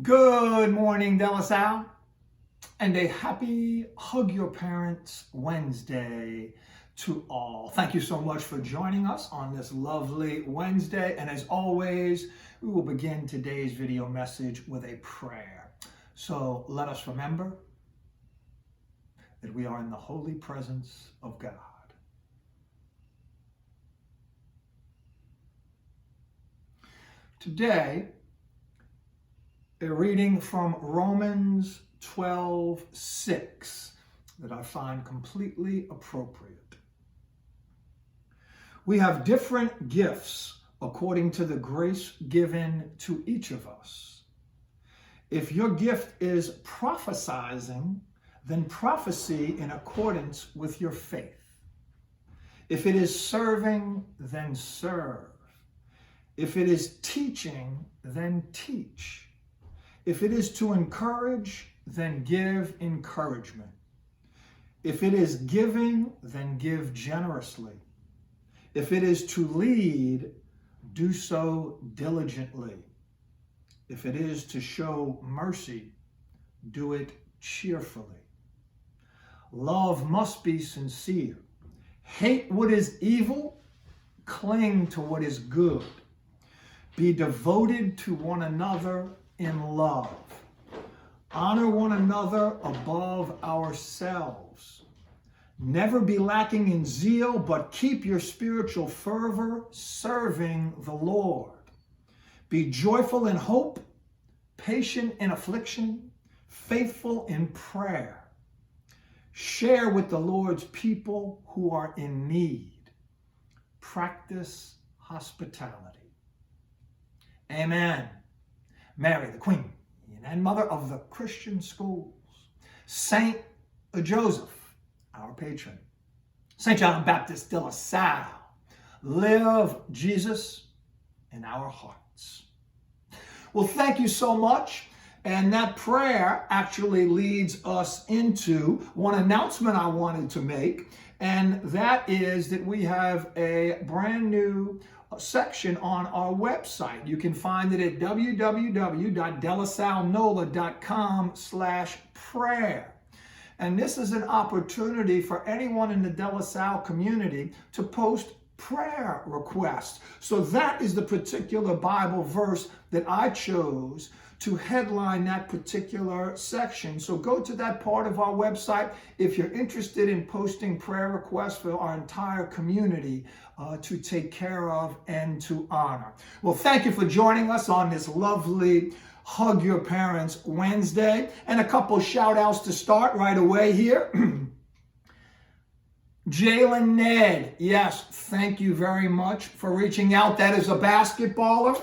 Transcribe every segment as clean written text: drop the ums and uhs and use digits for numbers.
Good morning, De La Salle, and a happy Hug Your Parents Wednesday to all. Thank you so much for joining us on this lovely Wednesday. And as always, we will begin today's video message with a prayer. So let us remember that we are in the holy presence of God. Today, a reading from Romans 12:6 that I find completely appropriate. We have different gifts according to the grace given to each of us. If your gift is prophesying, then prophecy in accordance with your faith. If it is serving, then serve. If it is teaching, then teach. If it is to encourage, then give encouragement. If it is giving, then give generously. If it is to lead, do so diligently. If it is to show mercy, do it cheerfully. Love must be sincere. Hate what is evil, cling to what is good. Be devoted to one another in love. Honor one another above ourselves. Never be lacking in zeal, but keep your spiritual fervor serving the Lord. Be joyful in hope, patient in affliction, faithful in prayer. Share with the Lord's people who are in need. Practice hospitality. Amen. Mary, the Queen and Mother of the Christian schools. Saint Joseph, our patron. Saint John Baptist de La Salle. Live Jesus in our hearts. Well, thank you so much. And that prayer actually leads us into one announcement I wanted to make. And that is that we have a brand new section on our website. You can find it at www.delasalnola.com/prayer. And this is an opportunity for anyone in the De La Salle community to post prayer requests. So that is the particular Bible verse that I chose to headline that particular section. So go to that part of our website if you're interested in posting prayer requests for our entire community to take care of and to honor. Well, thank you for joining us on this lovely Hug Your Parents Wednesday. And a couple shout outs to start right away here. Jalen Ned, yes, thank you very much for reaching out. That is a basketballer.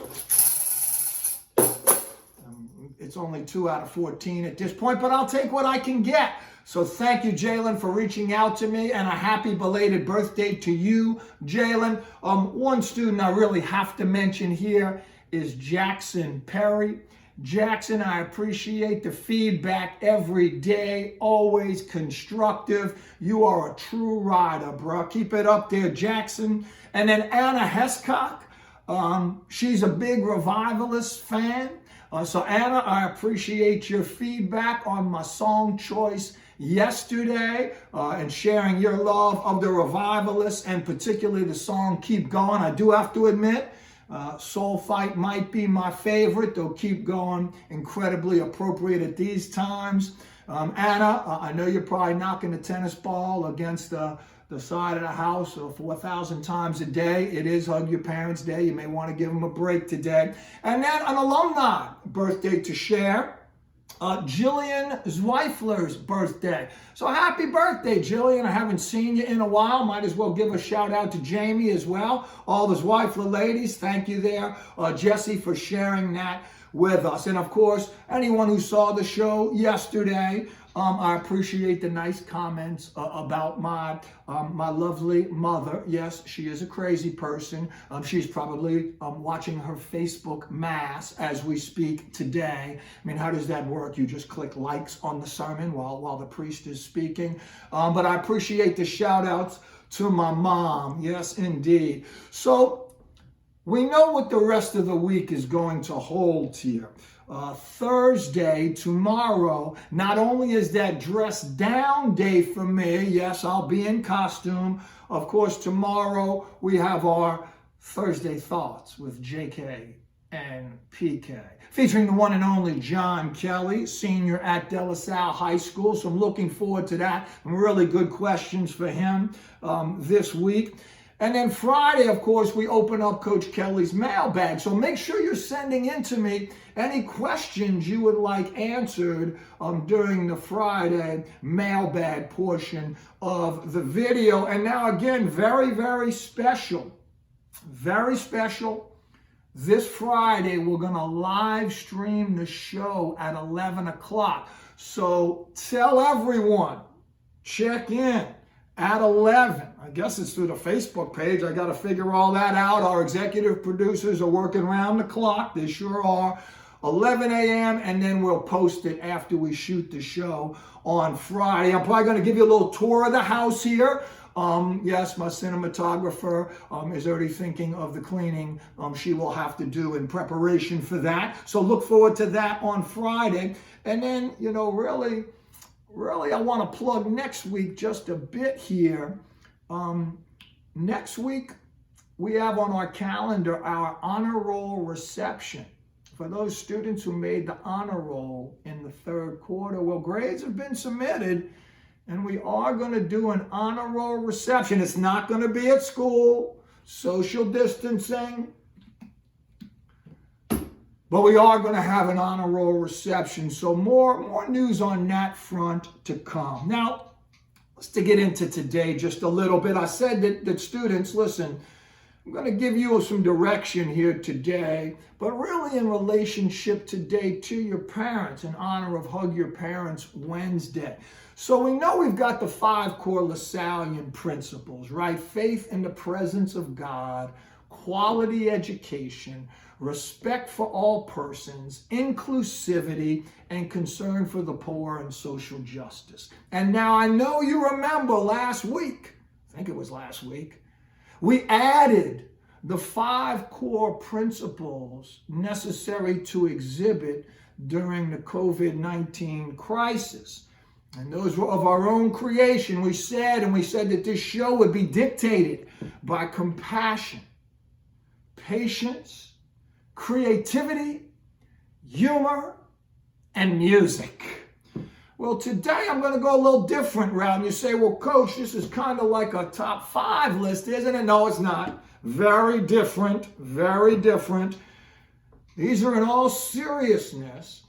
It's only 2 out of 14 at this point, but I'll take what I can get. So thank you, Jalen, for reaching out to me, and a happy belated birthday to you, Jalen. One student I really have to mention here is Jackson Perry. Jackson, I appreciate the feedback every day, always constructive. You are a true rider, bro. Keep it up there, Jackson. And then Anna Hescock, she's a big Revivalist fan. So Anna, I appreciate your feedback on my song choice yesterday and sharing your love of the Revivalists and particularly the song Keep Going. I do have to admit, Soul Fight might be my favorite, though Keep Going, incredibly appropriate at these times. Anna, I know you're probably knocking the tennis ball against the side of the house 4,000 times a day. It is Hug Your Parents Day. You may want to give them a break today. And then an alumni birthday to share. Jillian Zweifler's birthday. So happy birthday, Jillian. I haven't seen you in a while. Might as well give a shout out to Jamie as well. All the Zweifler ladies, thank you there. Jesse for sharing that with us. And of course, anyone who saw the show yesterday, I appreciate the nice comments about my lovely mother. Yes, she is a crazy person. She's probably watching her Facebook mass as we speak today. I mean, how does that work? You just click likes on the sermon while the priest is speaking. But I appreciate the shout outs to my mom. Yes, indeed. So we know what the rest of the week is going to hold here. Thursday, tomorrow, not only is that dress down day for me, yes, I'll be in costume. Of course, tomorrow we have our Thursday Thoughts with JK and PK, featuring the one and only John Kelly, senior at De La Salle High School. So I'm looking forward to that. Some really good questions for him this week. And then Friday, of course, we open up Coach Kelly's mailbag. So make sure you're sending in to me any questions you would like answered during the Friday mailbag portion of the video. And now again, very, very special. Very special. This Friday, we're going to live stream the show at 11 o'clock. So tell everyone, check in at 11. I guess it's through the Facebook page. I got to figure all that out. Our executive producers are working around the clock. They sure are. 11 a.m. and then we'll post it after we shoot the show on Friday. I'm probably going to give you a little tour of the house here. Yes, my cinematographer is already thinking of the cleaning she will have to do in preparation for that. So look forward to that on Friday. And then, you know, really, I want to plug next week just a bit here. Next week, we have on our calendar our honor roll reception. For those students who made the honor roll in the third quarter, well, grades have been submitted, and we are going to do an honor roll reception. It's not going to be at school, social distancing, but we are going to have an honor roll reception. So more news on that front to come. Now, let's to get into today just a little bit. I said that students, listen, I'm going to give you some direction here today, but really in relationship today to your parents, in honor of Hug Your Parents Wednesday. So we know we've got the 5 core Lasallian principles, right? Faith in the presence of God, quality education, respect for all persons, inclusivity, and concern for the poor and social justice. And now I know you remember last week, I think it was last week, we added the 5 core principles necessary to exhibit during the COVID-19 crisis. And those were of our own creation. We said that this show would be dictated by compassion, patience, creativity, humor, and music. Well, today I'm going to go a little different route. And you say, well, Coach, this is kind of like a top 5 list, isn't it? No, it's not. Very different, very different. These are in all seriousness.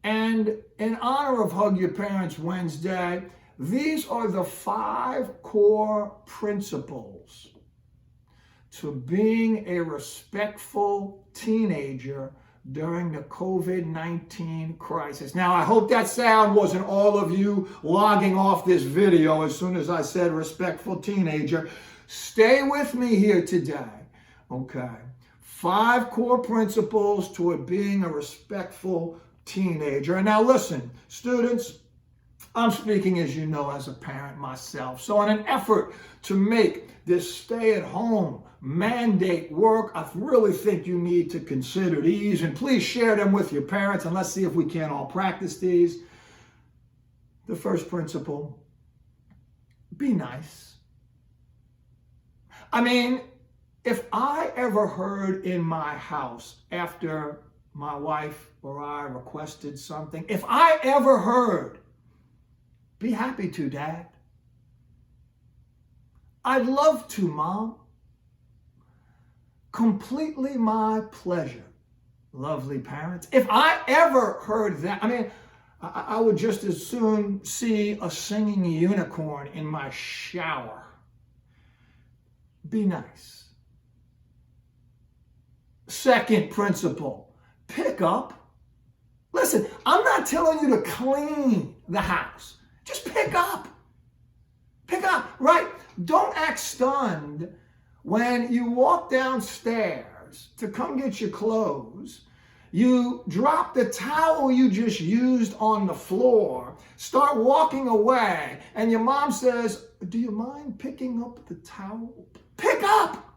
And in honor of Hug Your Parents Wednesday, these are the 5 core principles to being a respectful teenager during the COVID-19 crisis. Now, I hope that sound wasn't all of you logging off this video as soon as I said respectful teenager. Stay with me here today, okay? 5 core principles toward being a respectful teenager. And now listen, students, I'm speaking, as you know, as a parent myself. So in an effort to make this stay-at-home mandate work, I really think you need to consider these, and please share them with your parents, and let's see if we can all practice these. The first principle, be nice. I mean, if I ever heard in my house after my wife or I requested something, if I ever heard, be happy to, Dad. I'd love to, Mom. Completely my pleasure, lovely parents. If I ever heard that, I mean, I would just as soon see a singing unicorn in my shower. Be nice. Second principle, pick up. Listen, I'm not telling you to clean the house. Just pick up. Pick up, right? Don't act stunned when you walk downstairs to come get your clothes. You drop the towel you just used on the floor, start walking away, and your mom says, do you mind picking up the towel? Pick up!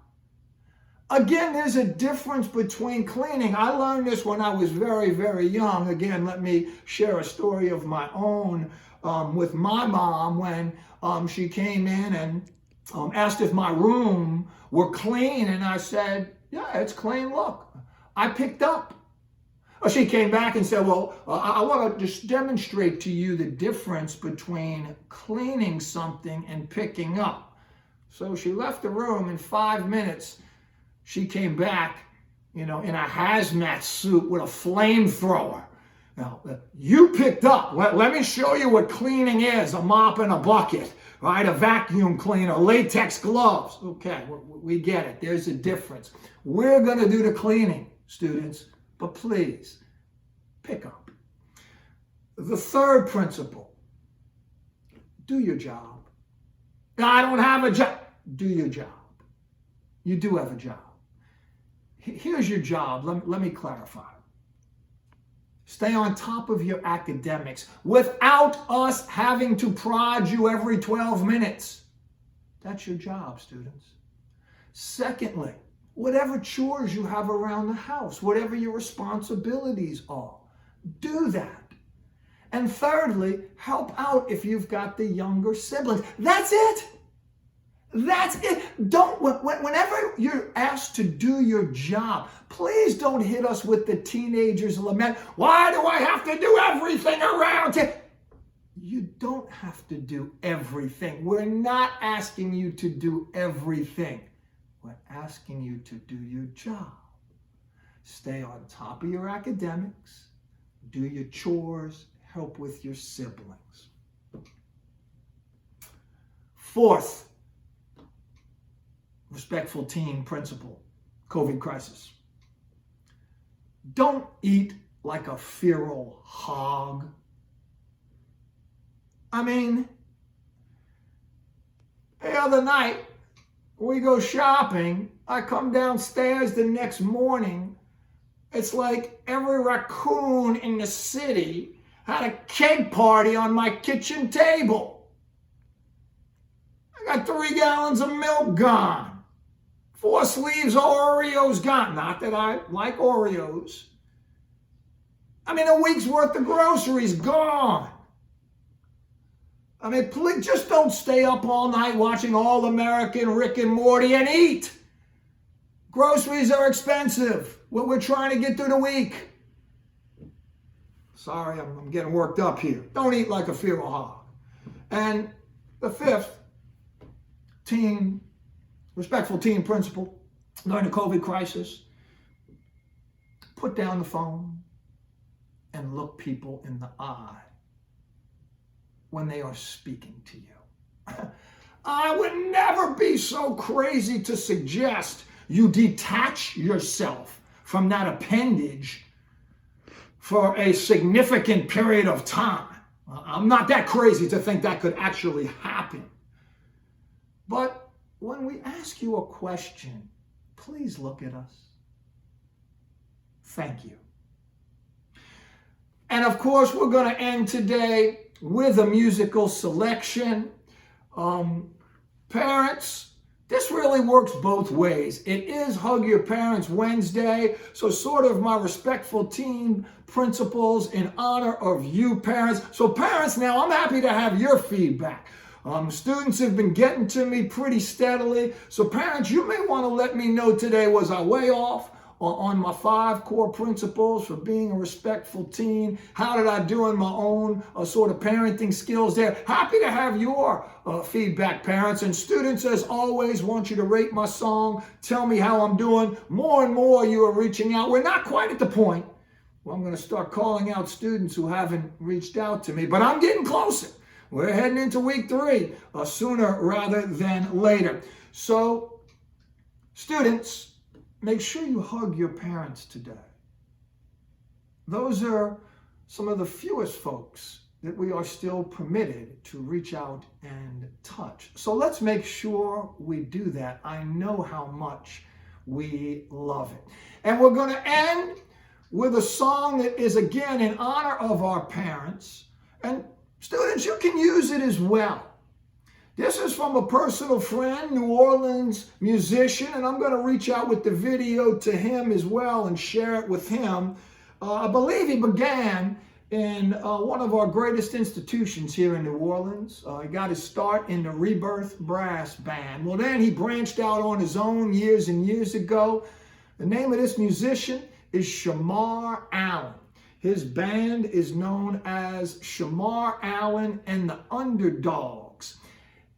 Again, there's a difference between cleaning. I learned this when I was very, very young. Again, let me share a story of my own with my mom when she came in and asked if my room were clean. And I said, yeah, it's clean. Look, I picked up. She came back and said, well, I want to just demonstrate to you the difference between cleaning something and picking up. So she left the room. In 5 minutes, she came back, in a hazmat suit with a flamethrower. Now, you picked up. Let me show you what cleaning is. A mop and a bucket, right? A vacuum cleaner, latex gloves. Okay, we get it. There's a difference. We're going to do the cleaning, students. But please, pick up. The third principle, do your job. I don't have a job. Do your job. You do have a job. Here's your job. Let me clarify. Stay on top of your academics without us having to prod you every 12 minutes. That's your job, students. Secondly, whatever chores you have around the house, whatever your responsibilities are, do that. And thirdly, help out if you've got the younger siblings. That's it. That's it. Whenever you're asked to do your job, please don't hit us with the teenagers' lament. Why do I have to do everything around here? You don't have to do everything. We're not asking you to do everything. We're asking you to do your job. Stay on top of your academics, do your chores, help with your siblings. Fourth, respectful teen principle, COVID crisis. Don't eat like a feral hog. I mean, the other night, we go shopping. I come downstairs the next morning. It's like every raccoon in the city had a cake party on my kitchen table. I got 3 gallons of milk gone. 4 sleeves of Oreos gone. Not that I like Oreos. I mean, a week's worth of groceries gone. I mean, please just don't stay up all night watching All American, Rick and Morty, and eat. Groceries are expensive. We're trying to get through the week. Sorry, I'm getting worked up here. Don't eat like a feral hog. And the fifth, respectful teen principle during the COVID crisis, put down the phone and look people in the eye when they are speaking to you. I would never be so crazy to suggest you detach yourself from that appendage for a significant period of time. I'm not that crazy to think that could actually happen. But when we ask you a question, please look at us. Thank you. And of course, we're going to end today with a musical selection. Parents, this really works both ways. It is Hug Your Parents Wednesday, so sort of my respectful teen principles in honor of you parents. So parents, now I'm happy to have your feedback. Students have been getting to me pretty steadily. So parents, you may want to let me know today, was I way off on my 5 core principles for being a respectful teen? How did I do in my own sort of parenting skills there? Happy to have your feedback, parents. And students, as always, want you to rate my song. Tell me how I'm doing. More and more you are reaching out. We're not quite at the point where I'm going to start calling out students who haven't reached out to me, but I'm getting closer. We're heading into week 3, sooner rather than later. So, students, make sure you hug your parents today. Those are some of the fewest folks that we are still permitted to reach out and touch. So let's make sure we do that. I know how much we love it. And we're going to end with a song that is, again, in honor of our parents. And students, you can use it as well. This is from a personal friend, New Orleans musician, and I'm going to reach out with the video to him as well and share it with him. I believe he began in one of our greatest institutions here in New Orleans. He got his start in the Rebirth Brass Band. Well, then he branched out on his own years and years ago. The name of this musician is Shamar Allen. His band is known as Shamar Allen and the Underdogs.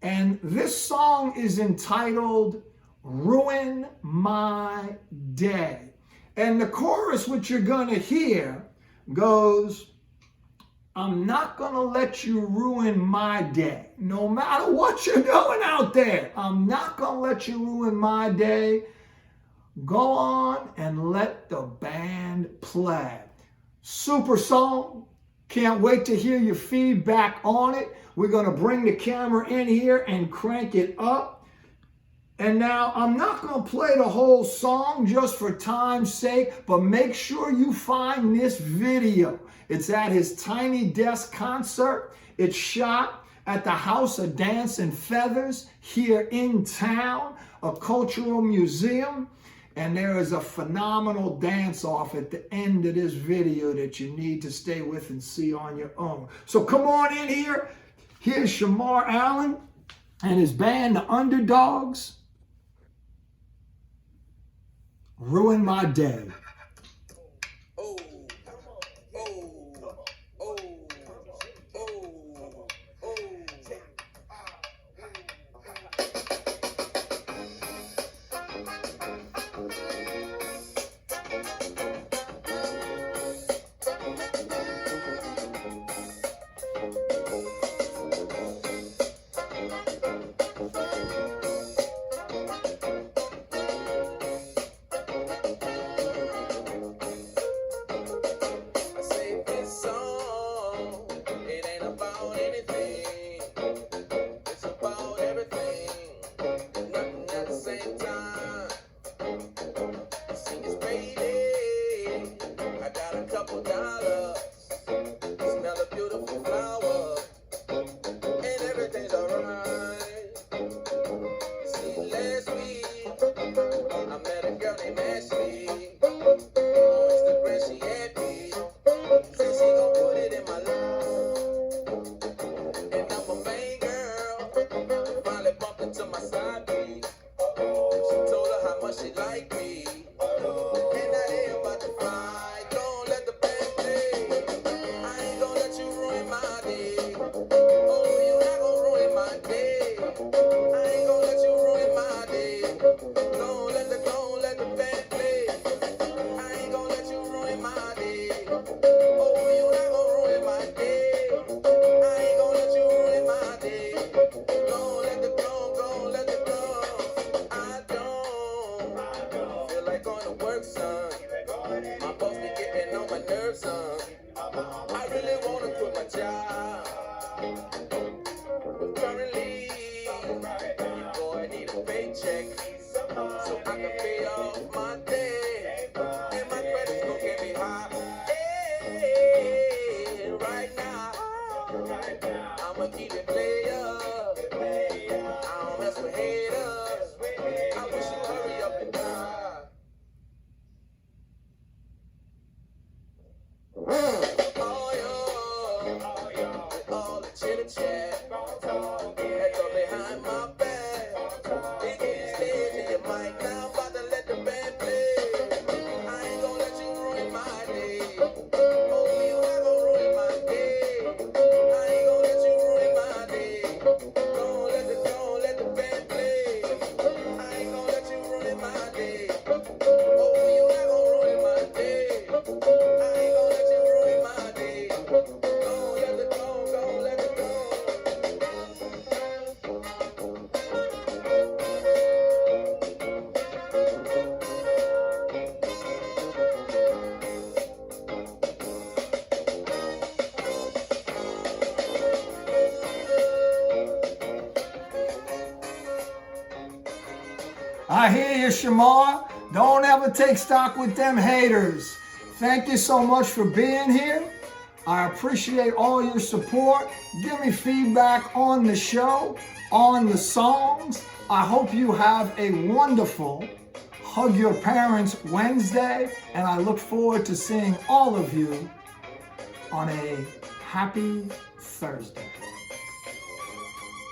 And this song is entitled Ruin My Day. And the chorus, which you're going to hear, goes, I'm not going to let you ruin my day. No matter what you're doing out there, I'm not going to let you ruin my day. Go on and let the band play. Super song. Can't wait to hear your feedback on it. We're going to bring the camera in here and crank it up. And now I'm not going to play the whole song just for time's sake, but make sure you find this video. It's at his Tiny Desk concert. It's shot at the House of Dance and Feathers here in town, a cultural museum. And there is a phenomenal dance-off at the end of this video that you need to stay with and see on your own. So come on in here. Here's Shamar Allen and his band, the Underdogs. Ruin My Day. I hear you, Shamar. Don't ever take stock with them haters. Thank you so much for being here. I appreciate all your support. Give me feedback on the show, on the songs. I hope you have a wonderful Hug Your Parents Wednesday, and I look forward to seeing all of you on a happy Thursday.